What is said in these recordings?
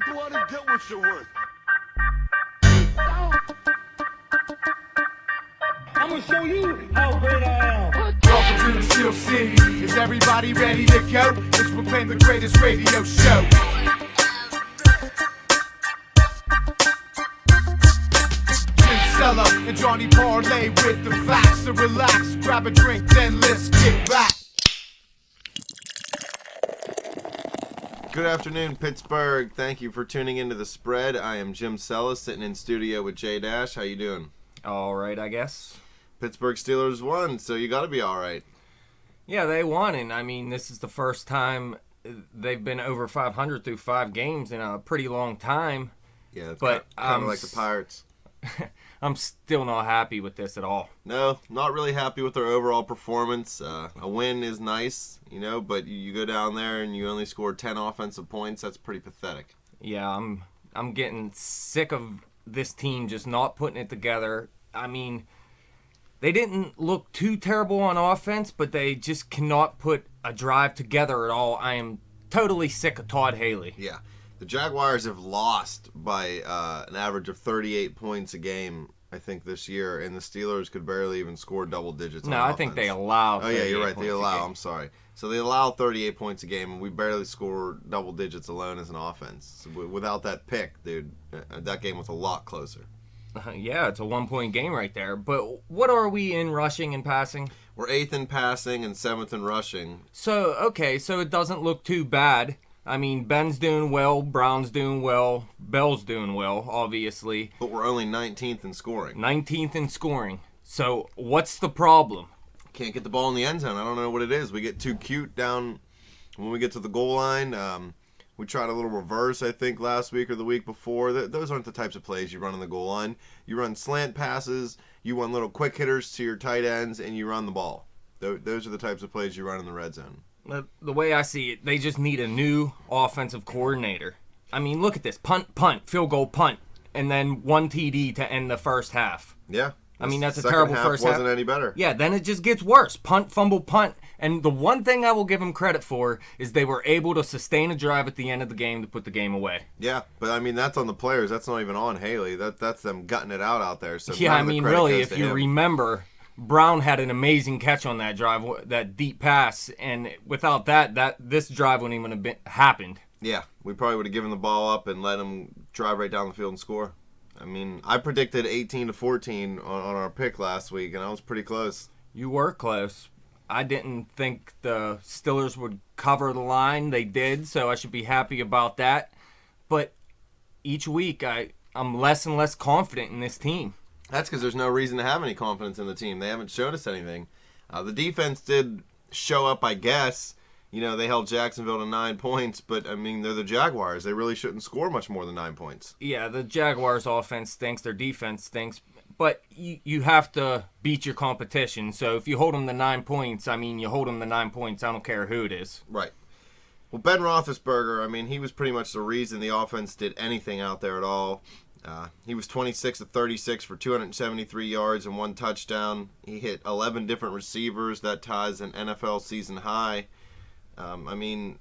go out and get what you're worth. I'm gonna show you how great I am. Welcome to the Steel City. Is everybody ready to go? Let's proclaim the greatest radio show. Cella and Johnny Parlay with the facts. So relax, grab a drink, then let's get back. Good afternoon, Pittsburgh. Thank you for tuning into The Spread. I am Jim Cella, sitting in studio with JDash. How you doing? All right, I guess. Pittsburgh Steelers won, so you got to be all right. Yeah, they won, and I mean, this is the first time they've been over 500 through 5 games in a pretty long time. Yeah, it's but kind of like the Pirates. I'm still not happy with this at all. No, not really happy with their overall performance. A win is nice, but you go down there and you only score 10 offensive points. That's pretty pathetic. Yeah, I'm getting sick of this team just not putting it together. I mean, they didn't look too terrible on offense, but they just cannot put a drive together at all. I am totally sick of Todd Haley. Yeah. The Jaguars have lost by an average of 38 points a game, I think, this year, and the Steelers could barely even score double digits on offense. I think they allow. Oh, yeah, you're right. They allow. I'm sorry. So they allow 38 points a game, and we barely score double digits alone as an offense. So without that pick, dude, that game was a lot closer. Yeah, it's a 1-point game right there. But what are we in rushing and passing? We're 8th in passing and 7th in rushing. So it doesn't look too bad. I mean, Ben's doing well, Brown's doing well, Bell's doing well, obviously. But we're only 19th in scoring. 19th in scoring. So what's the problem? Can't get the ball in the end zone. I don't know what it is. We get too cute down when we get to the goal line. We tried a little reverse, I think, last week or the week before. Those aren't the types of plays you run on the goal line. You run slant passes, you run little quick hitters to your tight ends, and you run the ball. Those are the types of plays you run in the red zone. The way I see it, they just need a new offensive coordinator. I mean, look at this. Punt, field goal, punt, and then 1 TD to end the first half. Yeah. I mean, that's a terrible first half. Wasn't any better. Yeah, then it just gets worse. Punt, fumble, punt. And the one thing I will give them credit for is they were able to sustain a drive at the end of the game to put the game away. Yeah, but I mean, that's on the players. That's not even on Haley. That's them gutting it out there. So yeah, I mean, really, if you remember, Brown had an amazing catch on that drive, that deep pass, and without that this drive wouldn't even have happened. Yeah, we probably would have given the ball up and let him drive right down the field and score. I mean, I predicted 18-14 on our pick last week, and I was pretty close. You were close. I didn't think the Steelers would cover the line. They did, so I should be happy about that. But each week, I'm less and less confident in this team. That's because there's no reason to have any confidence in the team. They haven't shown us anything. The defense did show up, I guess. They held Jacksonville to 9 points, but, I mean, they're the Jaguars. They really shouldn't score much more than 9 points. Yeah, the Jaguars' offense stinks. Their defense stinks. But you have to beat your competition. So if you hold them to 9 points, I mean, you hold them to 9 points. I don't care who it is. Right. Well, Ben Roethlisberger, I mean, he was pretty much the reason the offense did anything out there at all. He was 26 of 36 for 273 yards and 1 touchdown. He hit 11 different receivers. That ties an NFL season high. And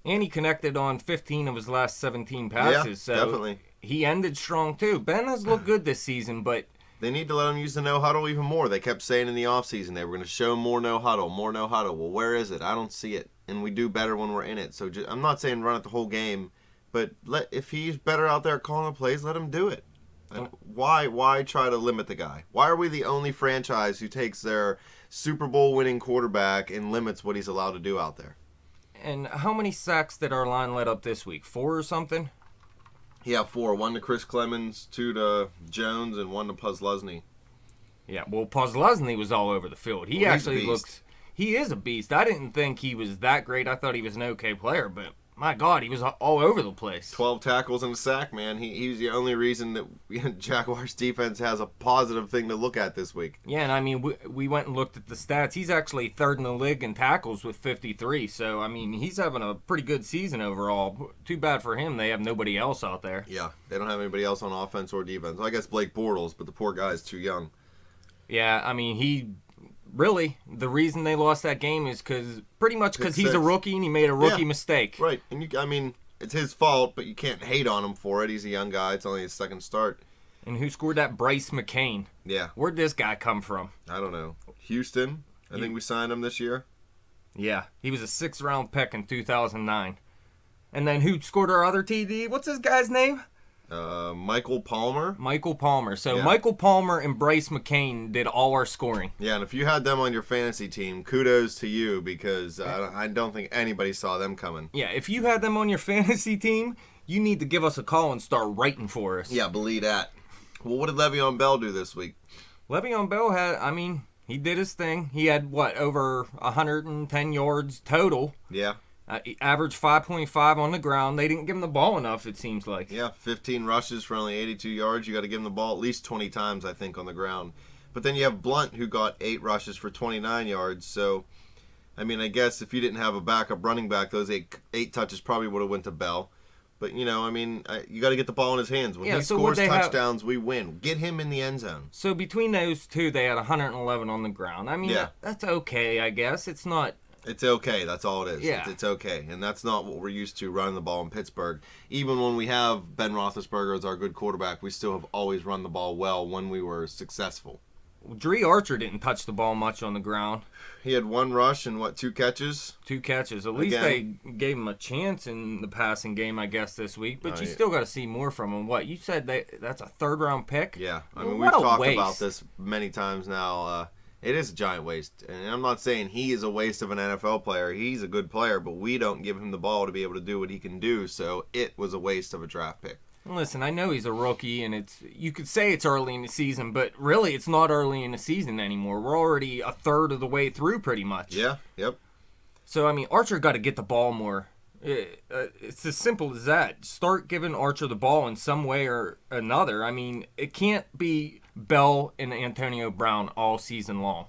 he connected on 15 of his last 17 passes. Yeah, so definitely. He ended strong, too. Ben has looked good this season, but they need to let him use the no-huddle even more. They kept saying in the offseason they were going to show more no-huddle. Well, where is it? I don't see it. And we do better when we're in it. So I'm not saying run it the whole game. But if he's better out there calling the plays, let him do it. Why try to limit the guy? Why are we the only franchise who takes their Super Bowl winning quarterback and limits what he's allowed to do out there? And how many sacks did our line let up this week? 4 or something? Yeah, 4. 1 to Chris Clemens, 2 to Jones, and 1 to Puslesny. Yeah, well, Puslesny was all over the field. He actually looks... He is a beast. I didn't think he was that great. I thought he was an okay player, but my God, he was all over the place. 12 tackles and a sack, man. He's the only reason that Jaguars defense has a positive thing to look at this week. Yeah, and I mean, we went and looked at the stats. He's actually 3rd in the league in tackles with 53. So, I mean, he's having a pretty good season overall. Too bad for him. They have nobody else out there. Yeah, they don't have anybody else on offense or defense. Well, I guess Blake Bortles, but the poor guy's too young. Yeah, I mean, really, the reason they lost that game is because he's a rookie and he made a rookie mistake. Right. And it's his fault, but you can't hate on him for it. He's a young guy. It's only his second start. And who scored that? Bryce McCain. Yeah. Where'd this guy come from? I don't know. Houston. I think we signed him this year. Yeah. He was a 6th-round pick in 2009. And then who scored our other TD? What's this guy's name? Michael Palmer. Michael Palmer. So Yeah. Michael Palmer and Bryce McCain did all our scoring. Yeah, and if you had them on your fantasy team, kudos to you because I don't think anybody saw them coming. Yeah, if you had them on your fantasy team, you need to give us a call and start writing for us. Yeah, believe that. Well, what did Le'Veon Bell do this week? Le'Veon Bell he did his thing. He had, over 110 yards total. Yeah. He averaged 5.5 on the ground. They didn't give him the ball enough, it seems like. Yeah, 15 rushes for only 82 yards. You got to give him the ball at least 20 times, I think, on the ground. But then you have Blunt, who got 8 rushes for 29 yards. So, I mean, I guess if you didn't have a backup running back, those eight touches probably would have went to Bell. But, you got to get the ball in his hands. When he scores touchdowns, we win. Get him in the end zone. So between those two, they had 111 on the ground. I mean, that's okay, I guess. It's not... It's okay. That's all it is. Yeah. It's okay. And that's not what we're used to running the ball in Pittsburgh. Even when we have Ben Roethlisberger as our good quarterback, we still have always run the ball well when we were successful. Dre Archer didn't touch the ball much on the ground. He had 1 rush and, 2 catches? 2 catches. At least they gave him a chance in the passing game, I guess, this week. But you still got to see more from him. What, you said that's a 3rd-round pick? Yeah. I mean, we've talked about this many times now. It is a giant waste. And I'm not saying he is a waste of an NFL player. He's a good player, but we don't give him the ball to be able to do what he can do. So it was a waste of a draft pick. Listen, I know he's a rookie, and you could say it's early in the season, but really it's not early in the season anymore. We're already a third of the way through pretty much. Yeah, yep. So, I mean, Archer got to get the ball more. It's as simple as that. Start giving Archer the ball in some way or another. I mean, it can't be Bell and Antonio Brown all season long.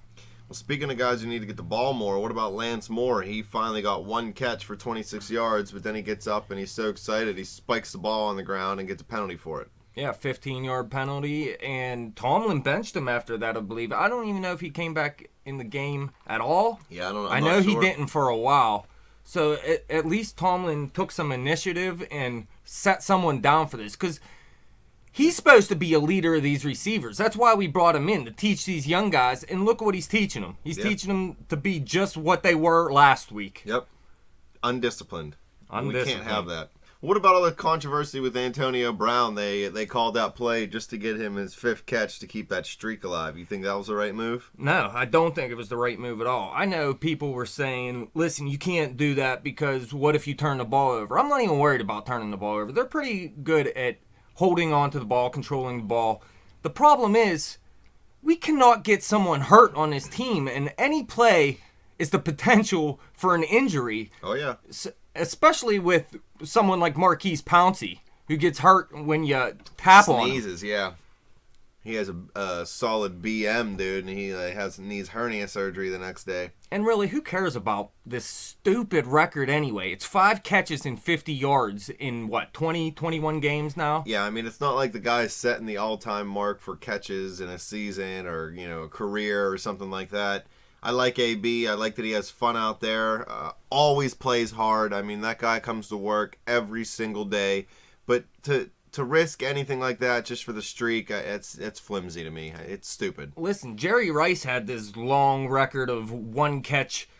Well, speaking of guys who need to get the ball more, what about Lance Moore? He finally got 1 catch for 26 yards, but then he gets up and he's so excited he spikes the ball on the ground and gets a penalty for it. Yeah, 15-yard penalty, and Tomlin benched him after that, I believe. I don't even know if he came back in the game at all. Yeah, I don't know. I know he didn't for a while. So at least Tomlin took some initiative and set someone down for this, because he's supposed to be a leader of these receivers. That's why we brought him in, to teach these young guys. And look what he's teaching them. He's teaching them to be just what they were last week. Yep. Undisciplined. We can't have that. What about all the controversy with Antonio Brown? They called that play just to get him his 5th catch to keep that streak alive. You think that was the right move? No, I don't think it was the right move at all. I know people were saying, listen, you can't do that because what if you turn the ball over? I'm not even worried about turning the ball over. They're pretty good at holding on to the ball, controlling the ball. The problem is we cannot get someone hurt on this team, and any play is the potential for an injury. Oh, yeah. Especially with someone like Marquise Pouncey, who gets hurt when you tap on him. Sneezes, yeah. He has a solid BM, dude, and he needs hernia surgery the next day. And really, who cares about this stupid record anyway? It's 5 catches and 50 yards in, 20, 21 games now? Yeah, I mean, it's not like the guy's setting the all-time mark for catches in a season or, a career or something like that. I like AB. I like that he has fun out there. Always plays hard. I mean, that guy comes to work every single day. But to risk anything like that just for the streak, it's flimsy to me. It's stupid. Listen, Jerry Rice had this long record of 1 catch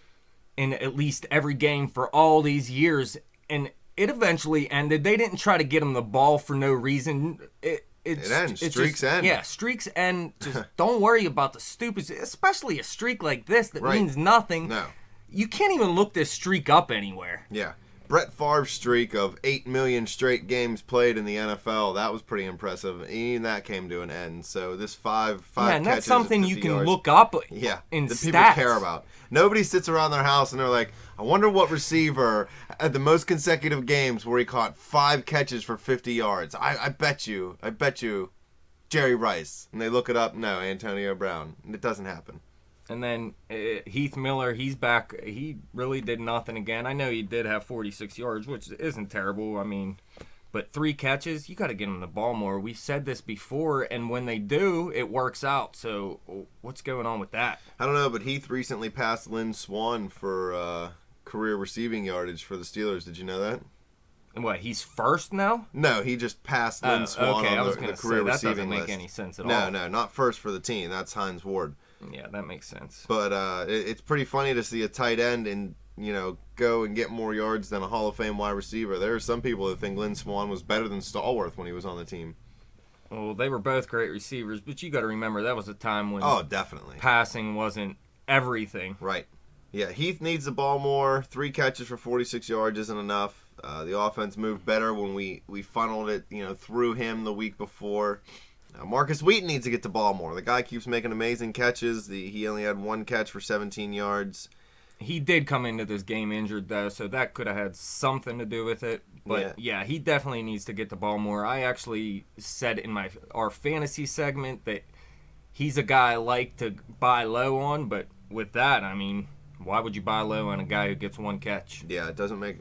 in at least every game for all these years, and it eventually ended. They didn't try to get him the ball for no reason. It ends. Streaks end. Yeah, streaks end. Just don't worry about the stupid, especially a streak like this that means nothing. No. You can't even look this streak up anywhere. Yeah. Brett Favre's streak of 8 million straight games played in the NFL, that was pretty impressive. Even that came to an end. So this five catches and that's something you can yards, look up in that stats. People care about. Nobody sits around their house and they're like, I wonder what receiver at the most consecutive games where he caught 5 catches for 50 yards. I bet you, Jerry Rice. And they look it up, no, Antonio Brown. And it doesn't happen. And then Heath Miller, he's back. He really did nothing again. I know he did have 46 yards, which isn't terrible. I mean, but 3 catches, you got to get him the ball more. We said this before, and when they do, it works out. So what's going on with that? I don't know, but Heath recently passed Lynn Swann for career receiving yardage for the Steelers. Did you know that? And what, he's first now? No, he just passed Lynn Swan okay, I on was the gonna career say, that receiving doesn't make list. any sense at No, all. no, not first for the team. That's Hines Ward. Yeah, that makes sense. But it's pretty funny to see a tight end and go and get more yards than a Hall of Fame wide receiver. There are some people that think Lynn Swan was better than Stallworth when he was on the team. Well, they were both great receivers, but you got to remember that was a time when Definitely passing wasn't everything. Right. Yeah, Heath needs the ball more. 3 catches for 46 yards isn't enough. The offense moved better when we funneled it, through him the week before. Marcus Wheaton needs to get the ball more. The guy keeps making amazing catches. He only had 1 catch for 17 yards. He did come into this game injured, though, so that could have had something to do with it. But, yeah, he definitely needs to get the ball more. I actually said in our fantasy segment that he's a guy I like to buy low on, but with that, I mean, why would you buy low on a guy who gets 1 catch? Yeah, it doesn't make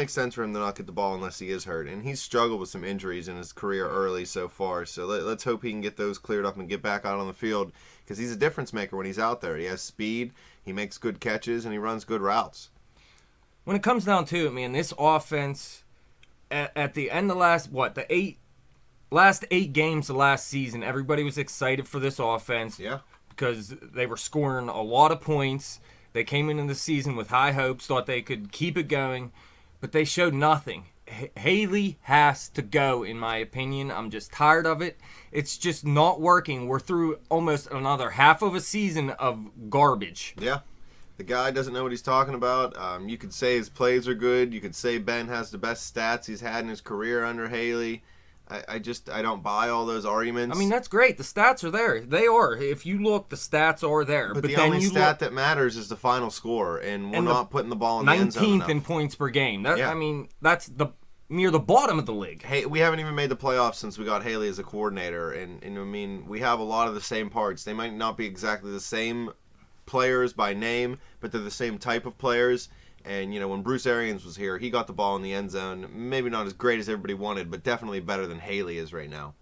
sense for him to not get the ball unless he is hurt. And he's struggled with some injuries in his career early so far. So let's hope he can get those cleared up and get back out on the field because he's a difference maker when he's out there. He has speed, he makes good catches, and he runs good routes. When it comes down to it, man, this offense, at the end of last 8 games of last season, everybody was excited for this offense. Yeah. Because they were scoring a lot of points. They came into the season with high hopes, thought they could keep it going, but they showed nothing. Haley has to go, in my opinion. I'm just tired of it. It's just not working. We're through almost another half of a season of garbage. Yeah. The guy doesn't know what he's talking about. You could say his plays are good. You could say Ben has the best stats he's had in his career under Haley. I don't buy all those arguments. I mean, that's great. The stats are there. They are. If you look, the stats are there. But the then only stat that matters is the final score, and we're not putting the ball in the end zone 19th enough. in points per game. Yeah. I mean, that's near the bottom of the league. Hey, we haven't even made the playoffs since we got Haley as a coordinator, and I mean, we have a lot of the same parts. They might not be exactly the same players by name, but they're the same type of players. And, when Bruce Arians was here, he got the ball in the end zone. Maybe not as great as everybody wanted, but definitely better than Haley is right now.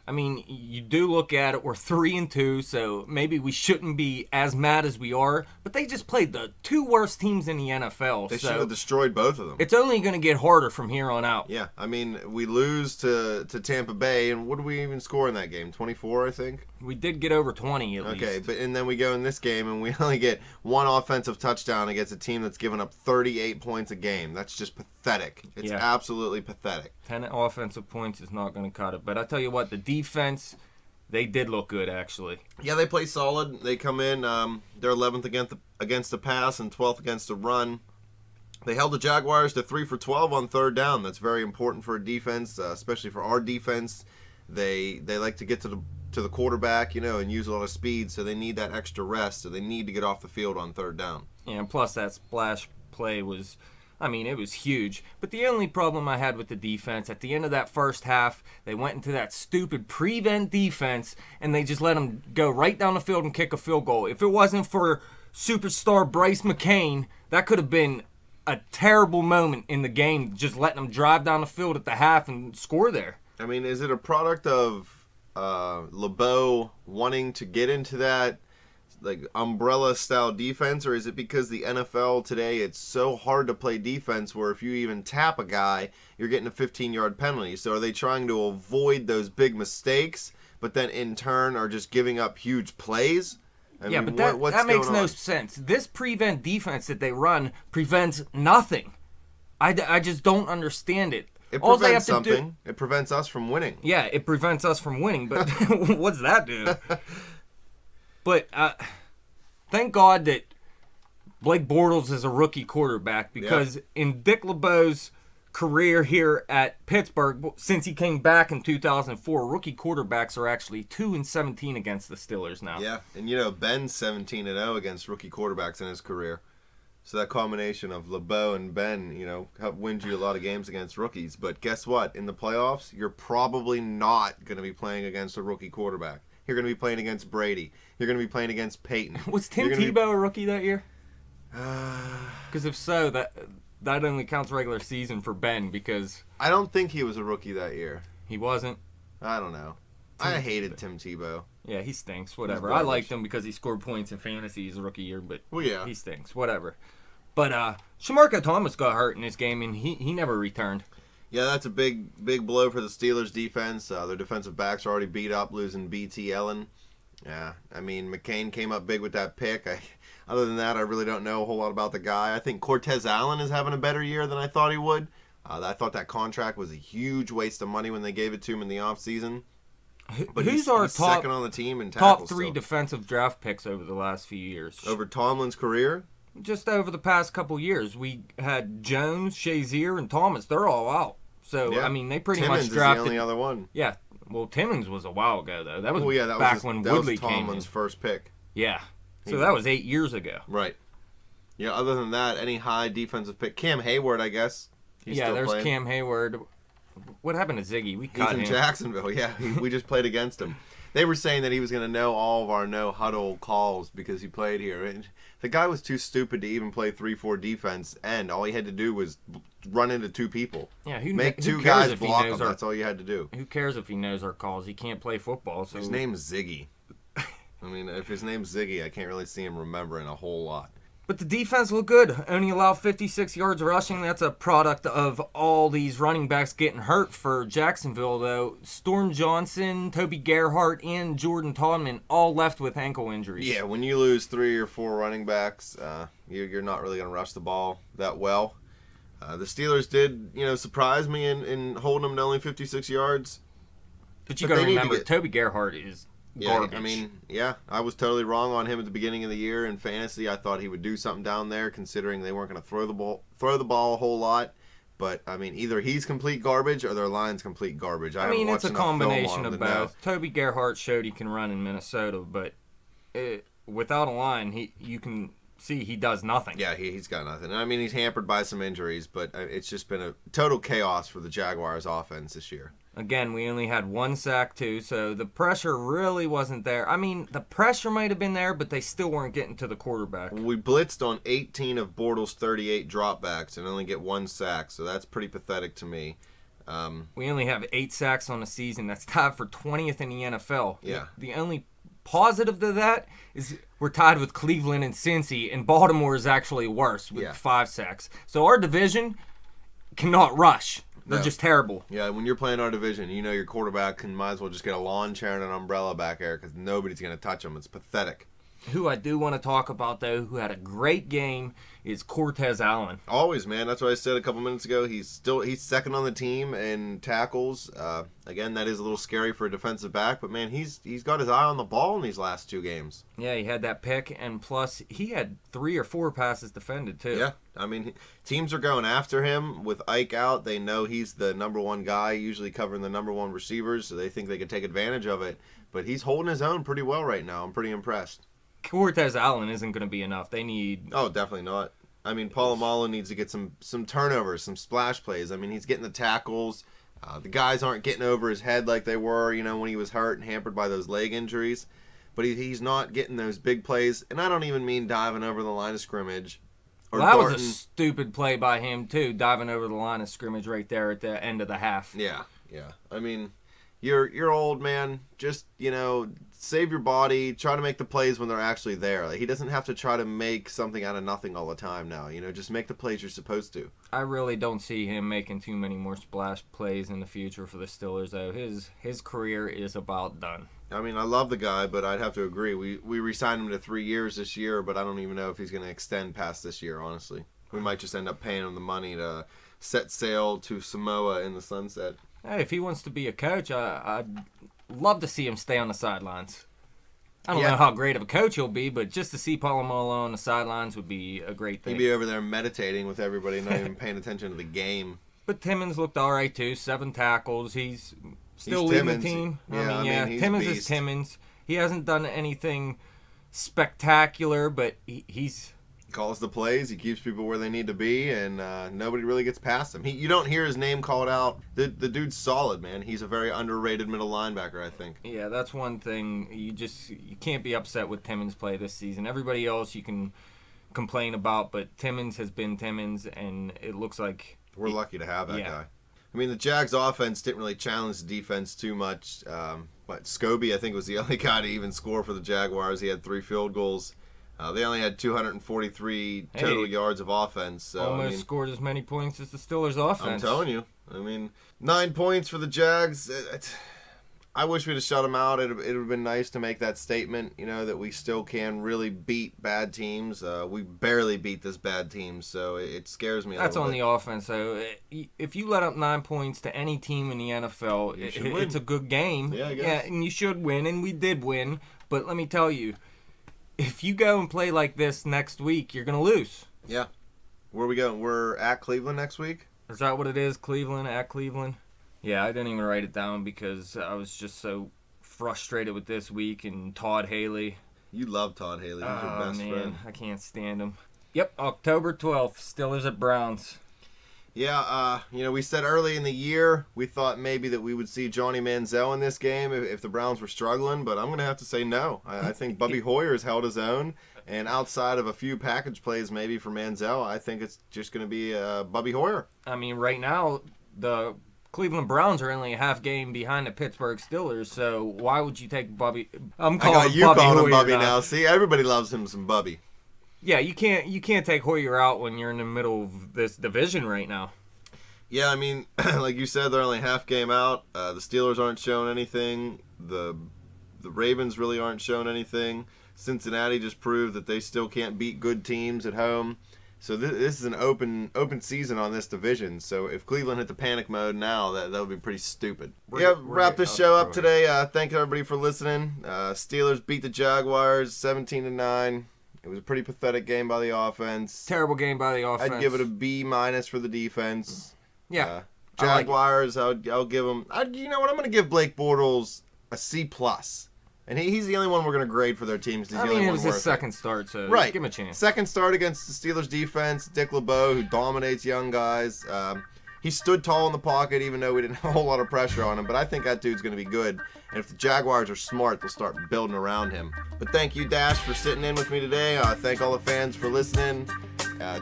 I mean, you do look at it, we're 3-2, so maybe we shouldn't be as mad as we are, but they just played the 2 worst teams in the NFL. They should have destroyed both of them. It's only going to get harder from here on out. Yeah, I mean, we lose to Tampa Bay, and what did we even score in that game? 24, I think? We did get over 20 at least. Okay, and then we go in this game, and we only get 1 offensive touchdown against a team that's given up 38 points a game. That's just pathetic. It's absolutely pathetic. 10 offensive points is not going to cut it. But I tell you what, the defense, they did look good, actually. Yeah, they play solid. They come in, they're 11th against the pass and 12th against the run. They held the Jaguars to 3 for 12 on 3rd down. That's very important for a defense, especially for our defense. They like to get to the quarterback, and use a lot of speed, so they need that extra rest, so they need to get off the field on 3rd down. Yeah, and plus that splash play was, it was huge. But the only problem I had with the defense, at the end of that first half, they went into that stupid prevent defense, and they just let them go right down the field and kick a field goal. If it wasn't for superstar Bryce McCain, that could have been a terrible moment in the game, just letting them drive down the field at the half and score there. I mean, is it a product of LeBeau wanting to get into that umbrella style defense, or is it because the NFL today, it's so hard to play defense where if you even tap a guy, you're getting a 15-yard penalty? So are they trying to avoid those big mistakes, but then in turn are just giving up huge plays? I mean, but that makes no on? sense. This prevent defense that they run prevents nothing. I just don't understand it. It prevents something. It prevents us from winning. Yeah, it prevents us from winning, but what's that do? But thank God that Blake Bortles is a rookie quarterback, because in Dick LeBeau's career here at Pittsburgh, since he came back in 2004, rookie quarterbacks are actually 2-17 against the Steelers now. Yeah, and Ben's 17-0 against rookie quarterbacks in his career. So that combination of LeBeau and Ben, help win you a lot of games against rookies. But guess what? In the playoffs, you're probably not going to be playing against a rookie quarterback. You're going to be playing against Brady. You're going to be playing against Peyton. Was Tim Tebow a rookie that year? Because if so, that only counts regular season for Ben, because I don't think he was a rookie that year. He wasn't. I don't know. I hated Tim Tebow. Yeah, he stinks. Whatever. I liked him because he scored points in fantasy his rookie year, but he stinks. Whatever. But Shamarko Thomas got hurt in this game, and he never returned. Yeah, that's a big blow for the Steelers defense. Their defensive backs are already beat up, losing BT Ellen. Yeah, I mean, McCain came up big with that pick. Other than that, I really don't know a whole lot about the guy. I think Cortez Allen is having a better year than I thought he would. I thought that contract was a huge waste of money when they gave it to him in the offseason. But Who's he's our second on the team in tackles top 3 still. defensive draft picks over the last few years? Over Tomlin's career? Just over the past couple years, we had Jones, Shazier, and Thomas. They're all out. So, Yeah. I mean, they pretty Timmons much drafted. is the only other one. Yeah. Well, Timmons was a while ago, though. That was That back was when that Woodley was came in. Tomlin's first pick. Yeah. So that was 8 years ago. Right. Yeah, other than that, any high defensive pick? Cam Hayward, I guess. He's yeah, still there's playing. Cam Hayward. What happened to Ziggy? We He's cut in him. Jacksonville, yeah. We just played against him. They were saying that he was going to know all of our no-huddle calls because he played here. And the guy was too stupid to even play 3-4 defense, and all he had to do was run into 2 people. Yeah, Make who 2 cares guys if he block him. knows our- That's all you had to do. Who cares if he knows our calls? He can't play football. So His name's Ziggy. I mean, if his name's Ziggy, I can't really see him remembering a whole lot. But the defense looked good. Only allowed 56 yards rushing. That's a product of all these running backs getting hurt for Jacksonville, though. Storm Johnson, Toby Gerhart, and Jordan Todman all left with ankle injuries. Yeah, when you lose 3 or 4 running backs, you're not really going to rush the ball that well. The Steelers did, surprise me in holding them to only 56 yards. But you But got to they need to remember, get- Toby Gerhart is Yeah, garbage. I mean, I was totally wrong on him at the beginning of the year in fantasy. I thought he would do something down there, considering they weren't going to throw the ball a whole lot. But I mean, either he's complete garbage or their line's complete garbage. I mean, it's a combination of both. both. Toby Gerhart showed he can run in Minnesota, but without a line, you can see he does nothing. Yeah, he's got nothing. I mean, he's hampered by some injuries, but it's just been a total chaos for the Jaguars' offense this year. Again, we only had 1 sack, too, so the pressure really wasn't there. I mean, the pressure might have been there, but they still weren't getting to the quarterback. We blitzed on 18 of Bortles' 38 dropbacks and only get 1 sack, so that's pretty pathetic to me. We only have 8 sacks on the season. That's tied for 20th in the NFL. Yeah. The only positive to that is we're tied with Cleveland and Cincy, and Baltimore is actually worse with 5 sacks. So our division cannot rush. They're just terrible. Yeah, when you're playing our division, your quarterback might as well just get a lawn chair and an umbrella back there because nobody's going to touch him. It's pathetic. Who I do want to talk about, though, who had a great game, is Cortez Allen. Always, man. That's what I said a couple minutes ago. He's second on the team in tackles. Again, that is a little scary for a defensive back, but man, he's got his eye on the ball in these last 2 games. Yeah, he had that pick, and plus he had 3 or 4 passes defended too. Yeah, I mean, teams are going after him with Ike out. They know he's the number 1 guy, usually covering the number 1 receivers, so they think they can take advantage of it. But he's holding his own pretty well right now. I'm pretty impressed. Cortez Allen isn't going to be enough. They need... Oh, definitely not. I mean, Polamalu needs to get some turnovers, some splash plays. I mean, he's getting the tackles. The guys aren't getting over his head like they were, when he was hurt and hampered by those leg injuries. But he's not getting those big plays. And I don't even mean diving over the line of scrimmage. Or Well, that darting. was a stupid play by him, too, diving over the line of scrimmage right there at the end of the half. Yeah. I mean, you're old, man. Just, save your body. Try to make the plays when they're actually there. Like, he doesn't have to try to make something out of nothing all the time now. Just make the plays you're supposed to. I really don't see him making too many more splash plays in the future for the Steelers, though. His career is about done. I mean, I love the guy, but I'd have to agree. We re-signed him to 3 years this year, but I don't even know if he's going to extend past this year, honestly. We might just end up paying him the money to set sail to Samoa in the sunset. Hey, if he wants to be a coach, I'd love to see him stay on the sidelines. I don't know how great of a coach he'll be, but just to see Polamalu on the sidelines would be a great thing. He'd be over there meditating with everybody, not even paying attention to the game. But Timmons looked all right, too. 7 tackles. He's still leading Timmons. the team. Yeah, I mean, he's a Timmons is beast. Timmons. He hasn't done anything spectacular, but he's... He calls the plays, he keeps people where they need to be, and nobody really gets past him. You don't hear his name called out. The dude's solid, man. He's a very underrated middle linebacker, I think. Yeah, that's one thing. You can't be upset with Timmons' play this season. Everybody else you can complain about, but Timmons has been Timmons, and it looks like... We're lucky to have that Yeah. guy. I mean, the Jags' offense didn't really challenge the defense too much. But Scobie, I think, was the only guy to even score for the Jaguars. He had 3 field goals. They only had 243 total yards of offense. So, almost scored as many points as the Steelers offense. I'm telling you. 9 points for the Jags. I wish we'd have shut them out. It would have been nice to make that statement, that we still can really beat bad teams. We barely beat this bad team, so it scares me a That's little on bit. the offense, though. If you let up 9 points to any team in the NFL, it's a good game. Yeah, I guess. Yeah, and you should win, and we did win. But let me tell you, if you go and play like this next week, you're going to lose. Yeah. Where are we going? We're at Cleveland next week? Is that what it is? Cleveland, at Cleveland? Yeah, I didn't even write it down because I was just so frustrated with this week and Todd Haley. You love Todd Haley. He's your best friend. I can't stand him. Yep, October 12th, Steelers at Browns. Yeah, we said early in the year we thought maybe that we would see Johnny Manziel in this game if the Browns were struggling, but I'm going to have to say no. I think Bubby Hoyer has held his own, and outside of a few package plays maybe for Manziel, I think it's just going to be Bubby Hoyer. Right now, the Cleveland Browns are only a half game behind the Pittsburgh Steelers, so why would you take Bubby? I got you Bubby calling him Hoyer Bubby out. now. See, everybody loves him some Bubby. Yeah, you can't take Hoyer out when you're in the middle of this division right now. Yeah, like you said, they're only half game out. The Steelers aren't showing anything. The Ravens really aren't showing anything. Cincinnati just proved that they still can't beat good teams at home. So this is an open season on this division. So if Cleveland hit the panic mode now, that would be pretty stupid. Wrap this show up today. Thank everybody for listening. Steelers beat the Jaguars 17-9. It was a pretty pathetic game by the offense. Terrible game by the offense. I'd give it a B- for the defense. Yeah. Jaguars, I'll give them. You know what? I'm going to give Blake Bortles a C+. And he's the only one we're going to grade for their teams. He's the only it one was his second start, so right. Give him a chance. Second start against the Steelers defense. Dick LeBeau, who dominates young guys. He stood tall in the pocket, even though we didn't have a whole lot of pressure on him. But I think that dude's going to be good. And if the Jaguars are smart, they'll start building around him. But thank you, Dash, for sitting in with me today. Thank all the fans for listening.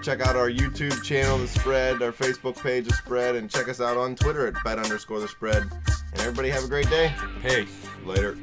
Check out our YouTube channel, The Spread, our Facebook page, The Spread, and check us out on Twitter at bet_the_spread. And everybody have a great day. Peace. Later.